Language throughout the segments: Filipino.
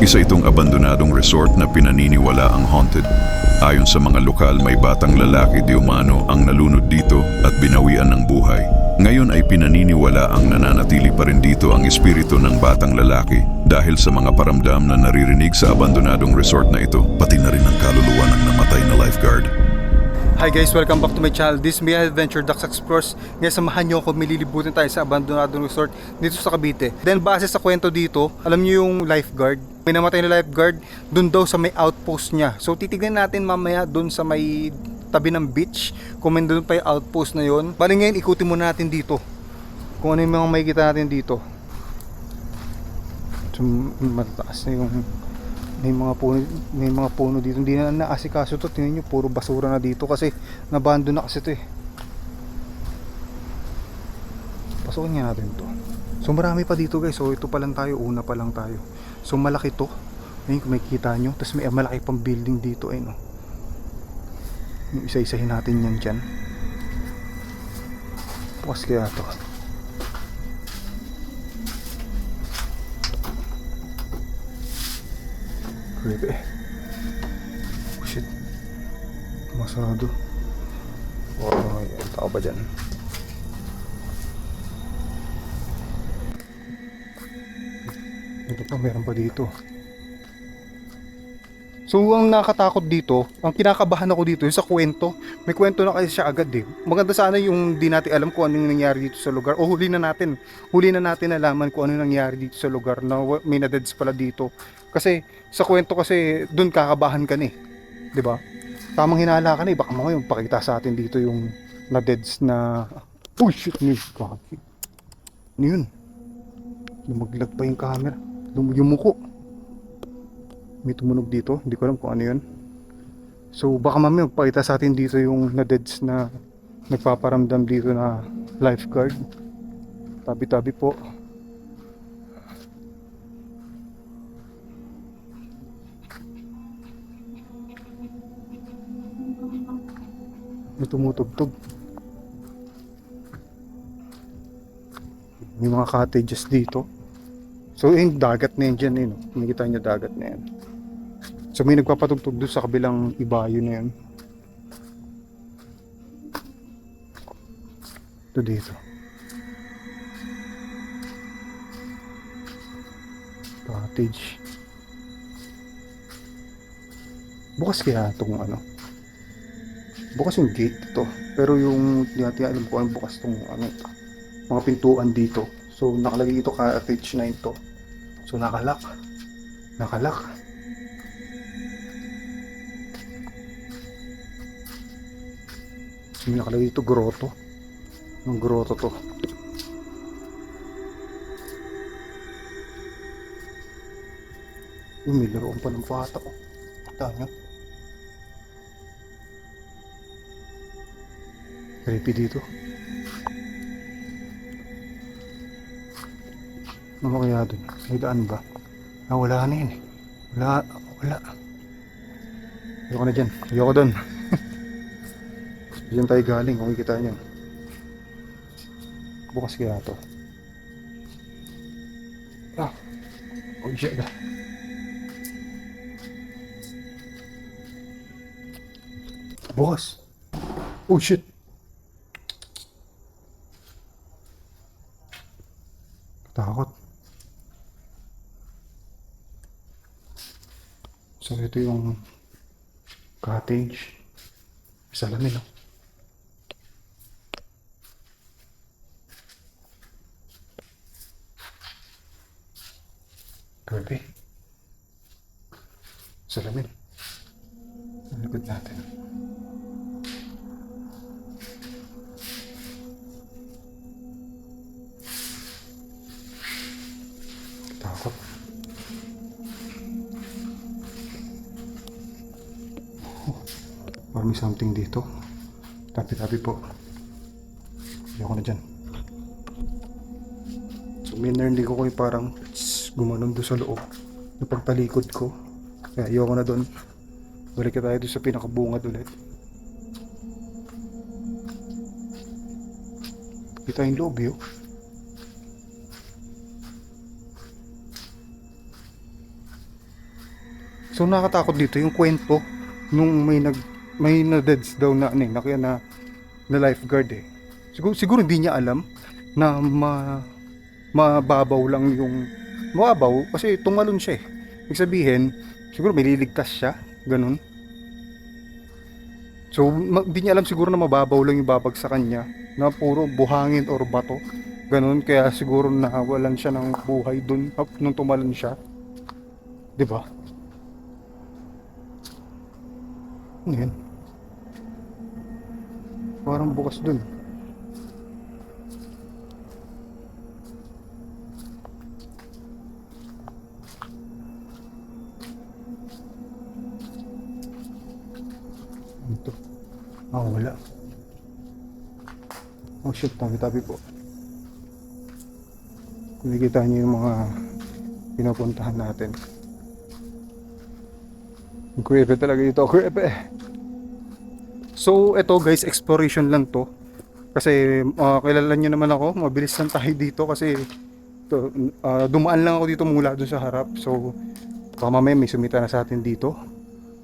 Isa itong abandonadong resort na pinaniniwala ang haunted. Ayon sa mga lokal, may batang lalaki di umano ang nalunod dito at binawian ng buhay. Ngayon ay pinaniniwala ang nananatili pa rin dito ang espiritu ng batang lalaki dahil sa mga paramdam na naririnig sa abandonadong resort na ito, pati na rin ang kaluluwa ng namatay na lifeguard. Hi guys, welcome back to my channel. This is Mia Adventure Dax Explores. Ngayon samahan nyo ako, mililibutin tayo sa abandonadong resort dito sa Cavite. Then base sa kwento dito, alam nyo yung lifeguard, may namatay na lifeguard dun daw sa may outpost niya. So titignan natin mamaya dun sa may tabi ng beach kung may dun pa yung outpost na yon. Bali ngayon ikutin muna natin dito kung ano yung mga makikita natin dito. So, mataas na yung may mga puno dito. Hindi na naasikaso to. Tingnan nyo, puro basura na dito kasi nabando na kasi to eh. Pasukin nga natin to. So marami pa dito guys. So ito pa lang tayo, una pa lang tayo. So malaki to. Ayun kung makikita nyo. Tapos may malaki pang building dito eh no. Yung isa-isahin natin yan dyan. Bukas kaya to. Creepy. Oh shit. Masarado. Oh, yan. Tao ba dyan? Ito pa, meron pa dito. So ang nakatakot dito, ang kinakabahan ako dito yung sa kwento. May kwento na kasi siya agad eh. Maganda sana yung di natin alam kung anong nangyari dito sa lugar. O huli na natin nalaman kung ano nangyari dito sa lugar na may na-deads pala dito. Kasi sa kwento kasi doon kakabahan ka ni, 'di ba? Tamang hinala ka ni, baka mamaya pakita sa atin dito yung na-deads na oh shit ni kaki. Ano yun? Lumaglag pa yung camera. Yumuko. May tumunog dito, hindi ko alam kung ano yun. So baka mamaya magpakita sa atin dito yung na-deads na nagpaparamdam dito na lifeguard. Tabi-tabi po. May tumutugtog. May mga cottages dito. So yung dagat na yan dyan eh, no? Nakikita nyo dagat na yan. So may nagpapatugtog doon sa kabilang ibayo na yan. Ito dito. Cottage. Bukas kaya itong ano. Bukas yung gate ito. Pero yung hindi natin alam kung ano bukas itong ano, mga pintuan dito. So nakalagay ito cottage na ito. So nakalak. So nakalagay ito grotto. Ang grotto to. Yung may laruan pa ng bata ko. Kita nyo. Creepy dito. Ano kaya dun? May daan ba? Ah, wala na yun eh. Wala. Ayoko na dyan. Ayoko dun. Diyan tayo galing kung makikita nyo. Bukas kaya to. Ah. Oh shit. Bukas. Oh shit. Takot. So ito yung cottage. Salamin no. Grabe. Salamin. Ang likod natin. Takot. Parang may something dito. Tabi-tabi po. Ayoko na dyan. So may narinig ko yung parang gumanon doon sa loob. Napagtalikod ko. Kaya ayoko na doon. Balik tayo doon sa pinakabungad ulit. Kita yung loob yun. So nakakatakot dito yung kwento nung may na-deads daw na ano, na lifeguard eh. Siguro hindi niya alam na mababaw lang yung mababaw kasi tumalon siya eh. Ibig sabihin, siguro may liligtas siya, ganun. So hindi niya alam siguro na mababaw lang yung babagsakan niya, na puro buhangin or bato. Ganun, kaya siguro nawalan siya ng buhay dun nung tumalon siya. 'Di ba? Ano yan? Parang bukas dun. Ito. Wala. Oh shit, tabi-tabi po. Kung nakikita niyo yung mga pinupuntahan natin. Creepy talaga dito, creepy. So, ito guys, exploration lang to. Kasi kilala nyo naman ako, mabilis lang tayo dito kasi dumaan lang ako dito mula dun sa harap. So, baka mamaya may sumita na sa atin dito.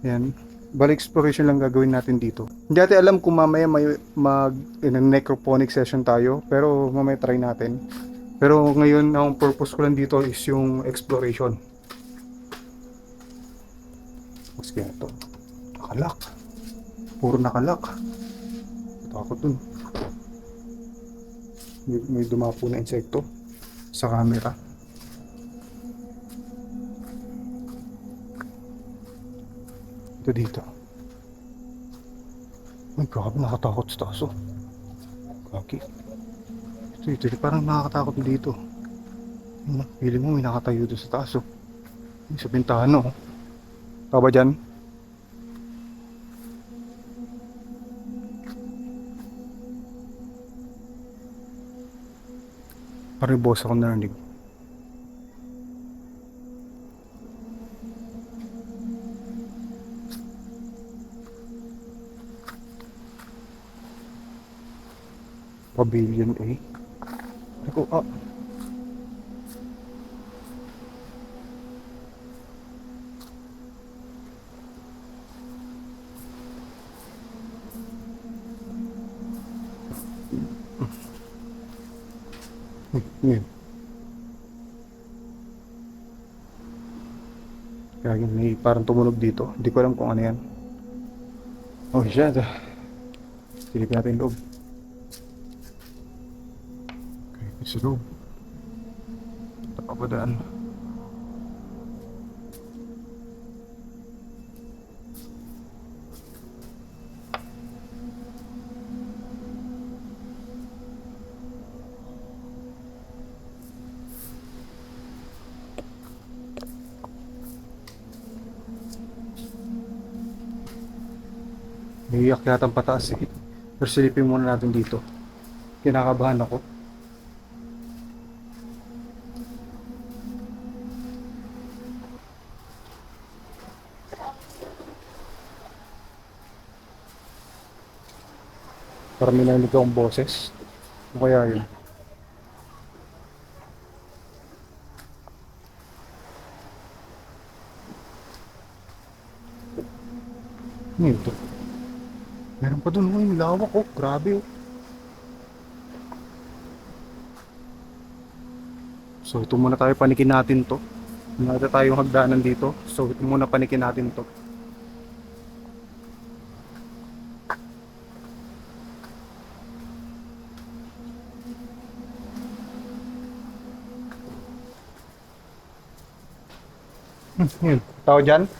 Yan. Balik exploration lang gagawin natin dito. Hindi natin alam kung mamaya may necroponic session tayo, pero mamaya try natin. Pero ngayon, ang purpose ko lang dito is yung exploration. Mas kaya ito. Nakalak. Puro nakalak. Takot dun. May dumapo na insekto sa camera. Ito dito. Ay, grabe, nakatakot sa taas oh. Kaki. Ito, parang nakakatakot dito. Pili mo may nakatayo doon sa taas oh. Sa bintana oh. Tama ba dyan? Parang yung boss ako narinig. Pavilion A. Ako, Yun. Kaya may parang tumunog dito. Hindi ko alam kung ano yan. Oh shit. Silip natin yung loob. Okay, sa loob. Tapapadaan. May akyatang pataas eh. Pero silipin muna natin dito. Kinakabahan ako. Parang may narinig akong boses. Ano kaya yun? Ano yun to? Meron pa dun, yung lawak oh, grabe oh. So ito muna tayo, panikin natin to. Nada tayong hagdanan dito. So ito muna, panikin natin to. Yun, tao dyan.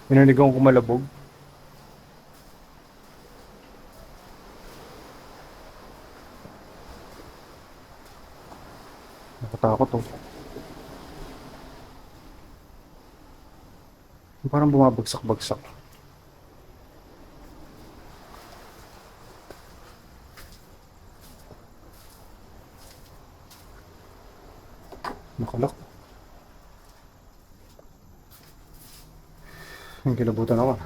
Minarinig akong kumalabog. Nakatakot oh. Parang bumabagsak-bagsak. Nakalak. Ang kilabutan ako.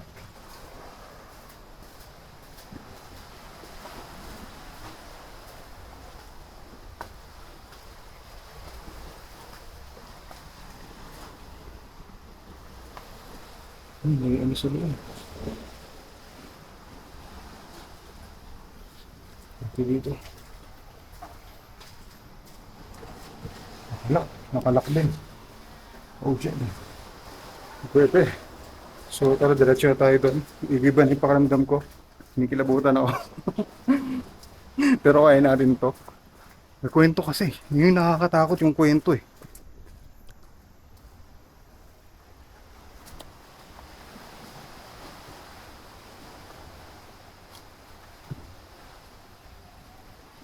May ano sa loob. Okay dito. Nakalak din. Oh, shit. Pwede. So, tara, diretso na tayo doon. Igiban yung pakaramdam ko. Kinikilabutan ako. Pero kaya natin to. May kwento kasi. Yun yung nakakatakot yung kwento eh.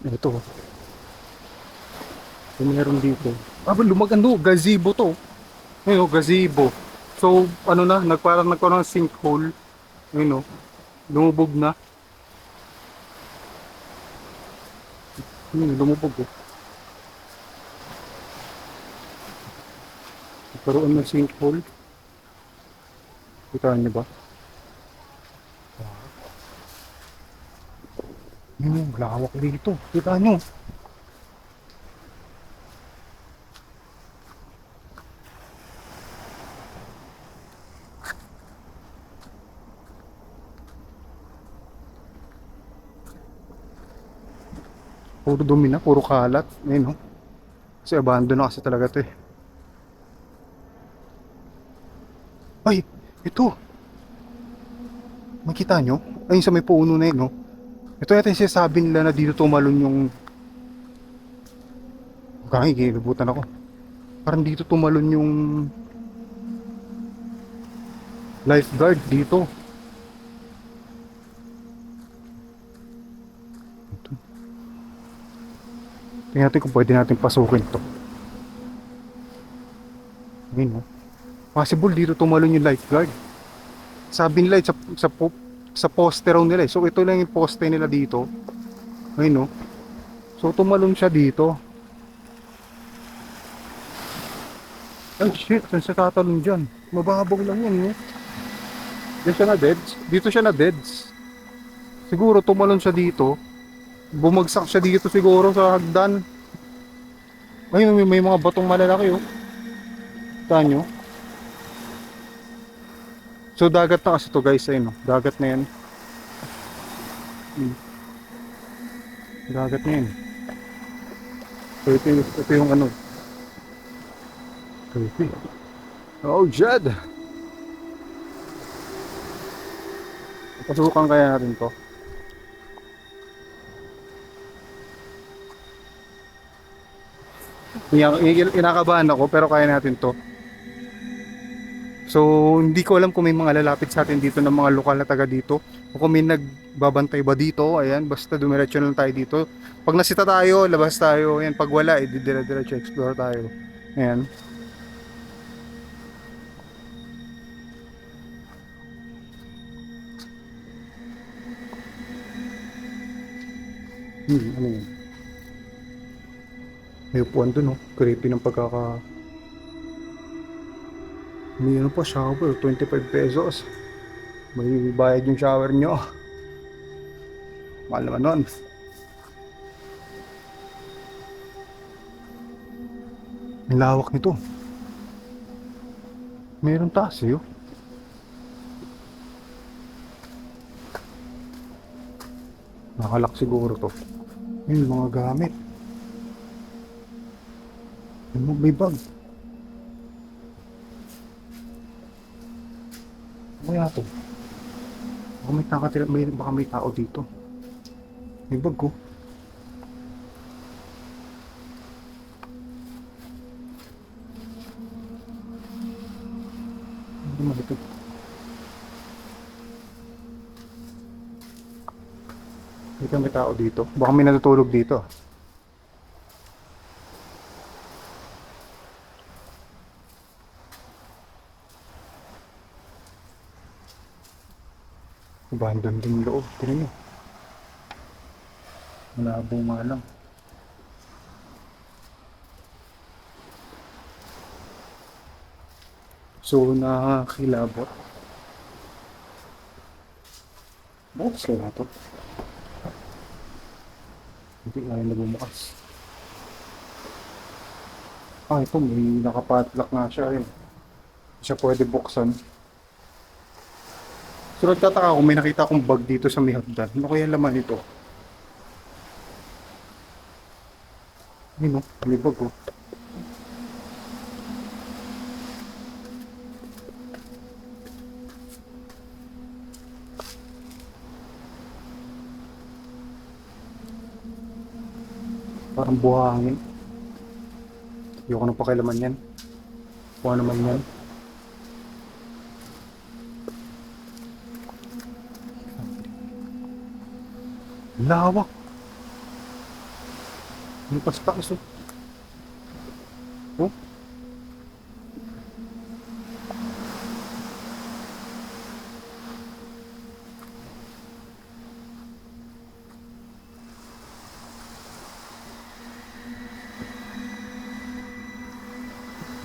Ito. Yung meron dito. Lumagando. Gazebo to. Ayun o, gazebo. So, ano na, nagkaroon ng sinkhole. Ayun o, lumubog na. Lumubog o. Nagkaroon ng sinkhole. Kita niyo ba? Yun, lawak dito. Kita niyo. Puro dumi na, puro kalat. Ayun o. Kasi abandon na kasi talaga to eh. Ay, ito. Makita nyo? Ayun sa may puno na yun, no? Ito yata yung sinasabi nila na dito tumalon yung... Kikilabutan ako. Parang dito tumalon yung... lifeguard dito. Ito. Tingnan natin kung pwede natin pasukin to. Ayun, no? Possible dito tumalon yung lifeguard. Sabi nila sa poste raw nila eh. So ito lang yung poste nila dito. Ayun no. So tumalon siya dito. Ay shit, saan siya tatalon dyan? Mababaw lang yan eh. Diyan siya na deads. Dito siya na deads. Siguro tumalon siya dito. Bumagsak siya dito siguro sa hagdan. Ayun, may mga batong malalaki oh. Taan nyo. So dagat na kasi to guys, ayun no? Dagat na yan. Dagat na yan. So ito yung ano. Creepy. Oh Jed! Pasukan kaya natin to. Inakabahan ako pero kaya natin to. So, hindi ko alam kung may mga lalapit sa atin dito ng mga lokal na taga dito o kung may nagbabantay ba dito. Ayan, basta dumiretso na lang tayo dito. Pag nasita tayo, labas tayo. Ayan, pag wala, dire-diretso explore tayo. Ayan. Ano yun? May upuan dun, oh. Creepy ng pagkaka... May ano pa, shower, 25 pesos. May bayad yung shower nyo. Mahal naman nun. Ang lawak nito. Meron taas eh, oh. Nakalak siguro to. Yun, mga gamit. May bag. Kaya to. Baka may tao dito. May bag ko. Hindi mo ito. May tao dito. Baka may natutulog dito. Abandon din yung loob. Tingnan nyo. Malabo nga lang. So, nakakilabot. Bukas kaya na to. Hindi nga yung nagbubukas. Ito may nakapadlock nga siya eh. Siya pwede buksan. So nagtataka ako, may nakita akong bag dito sa may hagdan. Ano kaya laman ito? Ayun, no? May bag, oh. Parang buhangin. Ayoko nang pakialaman yan. Kung ano man yan. Lawak. Yung pastas, oh. Oh.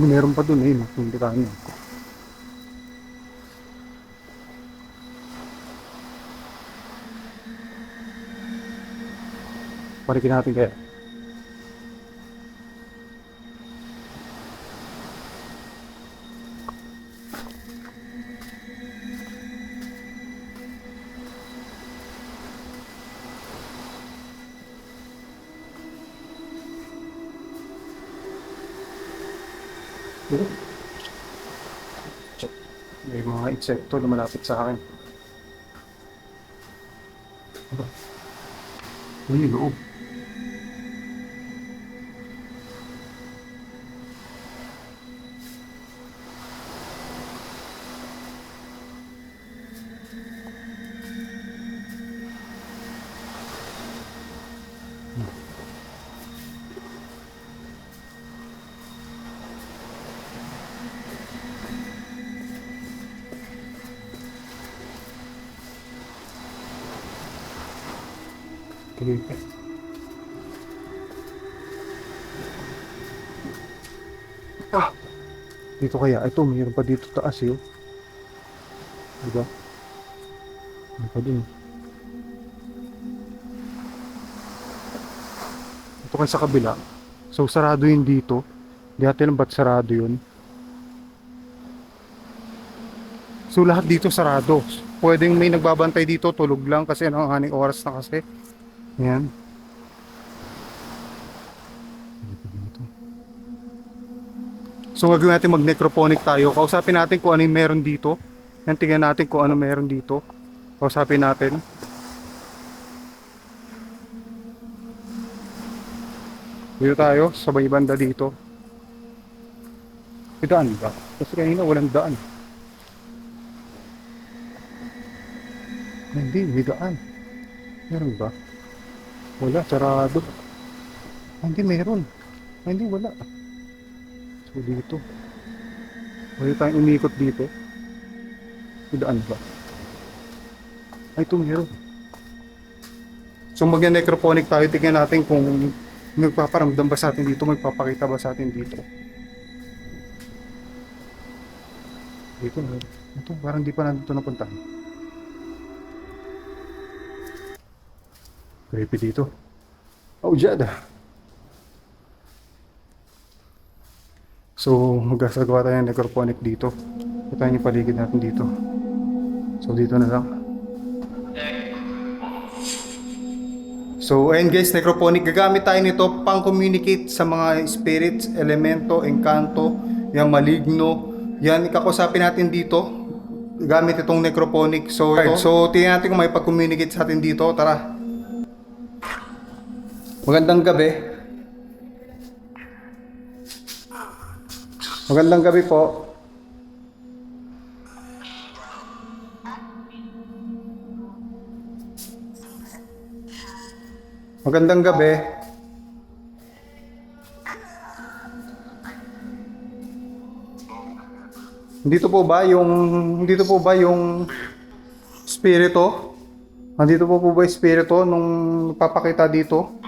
Meron pa dun eh, no? Hindi kanya. Parikin natin kaya. Oh. May mga insekto na malapit sa akin. Ano? Ano yung loob? Okay. Ah! Dito kaya? Ito, mayroon pa dito taas eh. Oh. Diba? Ano pa din? Ito kayo sa kabila. So, sarado yun dito. Hindi natin alam ba't sarado yun. So, lahat dito sarado. Pwedeng may nagbabantay dito, tulog lang kasi ang oras na kasi. Ayan. So gagawin natin mag-necroponic tayo. Kausapin natin kung ano yung meron dito. Yan, tingnan natin kung ano meron dito. Kausapin natin. Dito tayo, sa may banda dito. May daan ba? Kasi kanina walang daan. Hindi, may daan. Meron ba? Wala, sarado. Hindi, meron. Hindi, wala. So dito. Pwede tayong umikot dito. May daan ba? Ay, ito meron. So mag-necroponic tayo. Tingnan natin kung magpaparamdam ba sa atin dito. Magpapakita ba sa atin dito. Dito na. Ito, parang di pa nandito napuntahan. Creepy dito. Oh, Jada. So, magkasagawa tayo ng necroponic dito. Ito yung paligid natin dito. So, dito na lang. So, ayun guys, necroponic. Gagamit tayo nito pang-communicate sa mga spirits, elemento, engkanto, yung maligno. Yan, ikakusapin natin dito. Gamit itong necroponic. So, tingnan natin kung may pag-communicate sa atin dito. Tara. Magandang gabi. Magandang gabi po. Magandang gabi. Dito po ba yung spirito? Nandito po ba yung spirito nung papakita dito?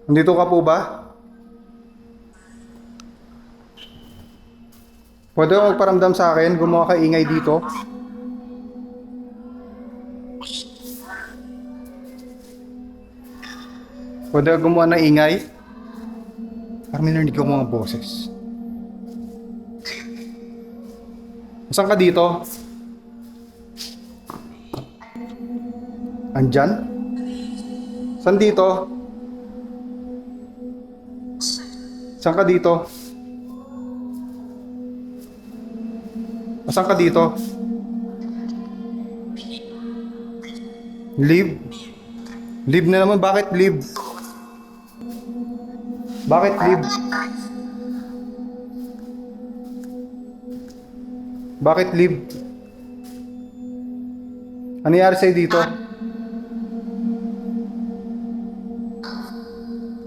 Nandito ka po ba? Pwede mo magparamdam sa akin, gumawa ka ingay dito. Pwede ka gumawa ng ingay. Parang may narinig ako mga boses. Saan ka dito? Andyan? Saan dito? Saan ka dito? Saan ka dito? Leave? Leave na naman. Bakit leave? Bakit leave? Bakit leave? Ano nangyari sa'yo dito?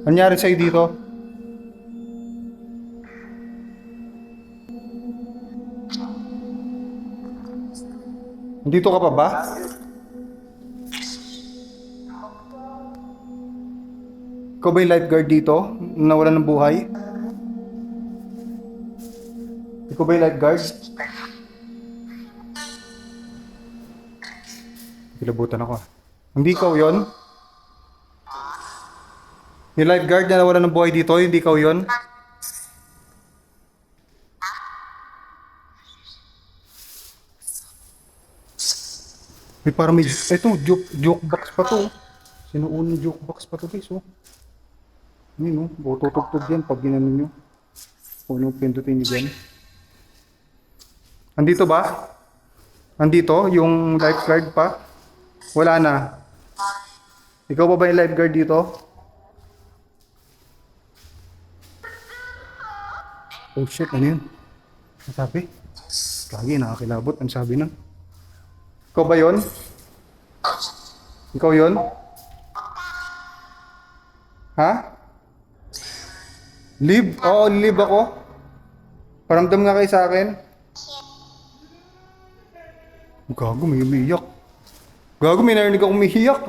Ano nangyari sa'yo dito? Dito ka pa ba? Ikaw ba yung lifeguard dito? Nawalan ng buhay? Ikaw ba yung lifeguard? Kilabutan ako. Hindi ikaw yon? Yung lifeguard na nawalan ng buhay dito, hindi ikaw yon? May parang may... Ito, jukebox pa to. Sinuunang jukebox pa to guys, oh. Ano, oh, tutugtog yan pag ginano nyo. Kung anong pindutin nyo dyan. Andito ba? Andito, yung lifeguard pa? Wala na. Ikaw pa ba yung lifeguard dito? Oh shit, ano yun? Ano sabi? Lagi, nakakilabot. Ano sabi nun? Ikaw ba yun? Ikaw yun? Ha? Leave? Oo, leave ako. Paramdam nga kayo sa akin. Gago, may umiiyak. Gago, may narinig akong umiiyak.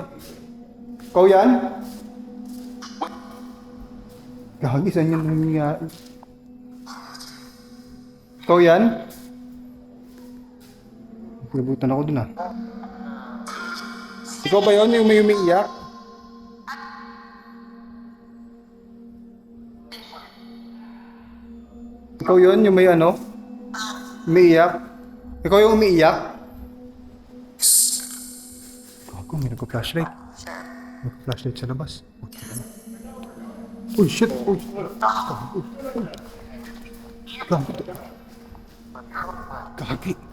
Ikaw yan? Gago, saan yan nangyayari? Ikaw yan? Nabutan ako dun ah. Ikaw ba yun yung may umiiyak? Ikaw yun yung may ano? Umiiyak? Ikaw yung umiiyak? Gago, may nagpa-flashlight. Nagpa-flashlight sa labas. Uy, shit! Uy! Gago. Gagi.